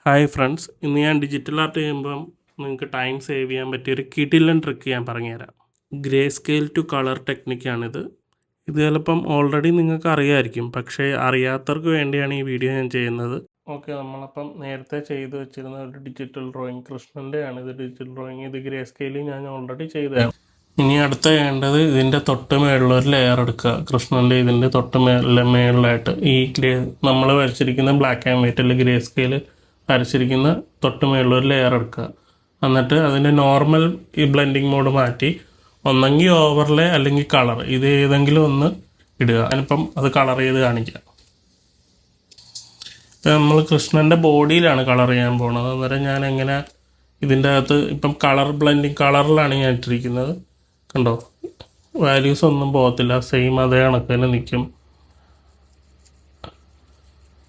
Hi friends, ഇന്ന് ഞാൻ digital art ചെയ്യുമ്പം നിങ്ങൾക്ക് ടൈം സേവ് ചെയ്യാൻ പറ്റിയ ഒരു കിടിലൻ ട്രിക്ക് ഞാൻ പറഞ്ഞുതരാം. ഗ്രേ സ്കെയിൽ ടു കളർ ടെക്നിക്കാണിത്. ഇത് ചിലപ്പം ഓൾറെഡി നിങ്ങൾക്ക് അറിയാമായിരിക്കും, പക്ഷേ അറിയാത്തവർക്ക് വേണ്ടിയാണ് ഈ വീഡിയോ ഞാൻ ചെയ്യുന്നത്. ഓക്കെ, നമ്മളപ്പം നേരത്തെ ചെയ്ത് വെച്ചിരുന്ന ഒരു ഡിജിറ്റൽ ഡ്രോയിങ് കൃഷ്ണൻ്റെയാണ്. ഇത് ഡിജിറ്റൽ ഡ്രോയിങ്, ഇത് ഗ്രേ സ്കെയിലിൽ ഞാൻ ഓൾറെഡി ചെയ്തതാണ്. ഇനി അടുത്ത വേണ്ടത് ഇതിൻ്റെ തൊട്ട് മേളിൽ ഒരു ലെയർ എടുക്കുക. കൃഷ്ണൻ്റെ ഇതിൻ്റെ തൊട്ട് മേളിലായിട്ട് ഈ നമ്മൾ വരച്ചിരിക്കുന്ന ബ്ലാക്ക് ആൻഡ് വൈറ്റിൽ ഗ്രേ സ്കെയിൽ വരച്ചിരിക്കുന്ന തൊട്ട് മേളിലൊരു ലെയർ എടുക്കുക. എന്നിട്ട് അതിൻ്റെ നോർമൽ ഈ ബ്ലെൻഡിങ് മോഡ് മാറ്റി ഒന്നെങ്കിൽ ഓവർലേ അല്ലെങ്കിൽ കളർ, ഇത് ഏതെങ്കിലും ഒന്ന് ഇടുക. ഞാനിപ്പം അത് കളർ ചെയ്ത് കാണിക്കാം. ഇപ്പം നമ്മൾ കൃഷ്ണൻ്റെ ബോഡിയിലാണ് കളർ ചെയ്യാൻ പോകുന്നത്. അന്നേരം ഞാൻ എങ്ങനെ ഇതിൻ്റെ അകത്ത് ഇപ്പം കളർ ബ്ലെൻഡിങ് കളറിലാണ് ഞാൻ ഇട്ടിരിക്കുന്നത്. കണ്ടോ, വാല്യൂസ് ഒന്നും പോകത്തില്ല, സെയിം അതേ കണക്ക് തന്നെ നിൽക്കും.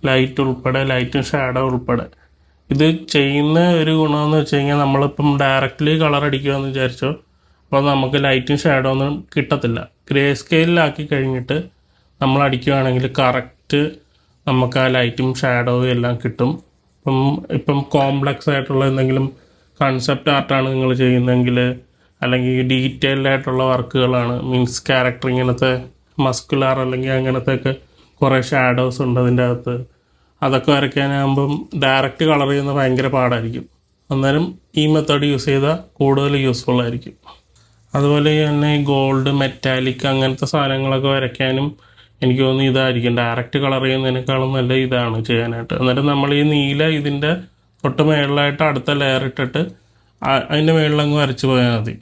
ലൈറ്റ് ഉൾപ്പെടെ, ലൈറ്റും ഷാഡോ ഉൾപ്പെടെ. ഇത് ചെയ്യുന്ന ഒരു ഗുണമെന്ന് വെച്ച് കഴിഞ്ഞാൽ നമ്മളിപ്പം ഡയറക്റ്റ്ലി കളർ അടിക്കുകയെന്ന് വിചാരിച്ചോ, അപ്പോൾ നമുക്ക് ലൈറ്റും ഷാഡോ ഒന്നും കിട്ടത്തില്ല. ഗ്രേ സ്കെയിലാക്കി കഴിഞ്ഞിട്ട് നമ്മൾ അടിക്കുകയാണെങ്കിൽ കറക്റ്റ് നമുക്ക് ആ ലൈറ്റും ഷാഡോയും എല്ലാം കിട്ടും. ഇപ്പം കോംപ്ലക്സ് ആയിട്ടുള്ള എന്തെങ്കിലും കൺസെപ്റ്റ് ആർട്ടാണ് നിങ്ങൾ ചെയ്യുന്നതെങ്കിൽ, അല്ലെങ്കിൽ ഡീറ്റെയിൽഡ് ആയിട്ടുള്ള വർക്കുകളാണ്, മീൻസ് ക്യാരക്ടർ ഇങ്ങനത്തെ മസ്കുലാർ അല്ലെങ്കിൽ അങ്ങനത്തെ ഒക്കെ കുറേ ഷാഡോസ് ഉണ്ട് അതിൻ്റെ അകത്ത്, അതൊക്കെ വരയ്ക്കാനാകുമ്പം ഡയറക്റ്റ് കളർ ചെയ്യുന്നത് ഭയങ്കര പാടായിരിക്കും. അന്നേരം ഈ മെത്തേഡ് യൂസ് ചെയ്താൽ കൂടുതൽ യൂസ്ഫുൾ ആയിരിക്കും. അതുപോലെ തന്നെ ഈ ഗോൾഡ്, മെറ്റാലിക് അങ്ങനത്തെ സാധനങ്ങളൊക്കെ വരയ്ക്കാനും എനിക്ക് തോന്നുന്നു ഇതായിരിക്കും, ഡയറക്റ്റ് കളർ ചെയ്യുന്നതിനേക്കാളും നല്ല ഇതാണ് ചെയ്യാനായിട്ട്. അന്നേരം നമ്മൾ ഈ നീല ഇതിൻ്റെ തൊട്ട് മേളിലായിട്ട് അടുത്ത ലെയർ ഇട്ടിട്ട് അതിൻ്റെ മേളിലങ്ങ് വരച്ച് പോയാൽ മതി.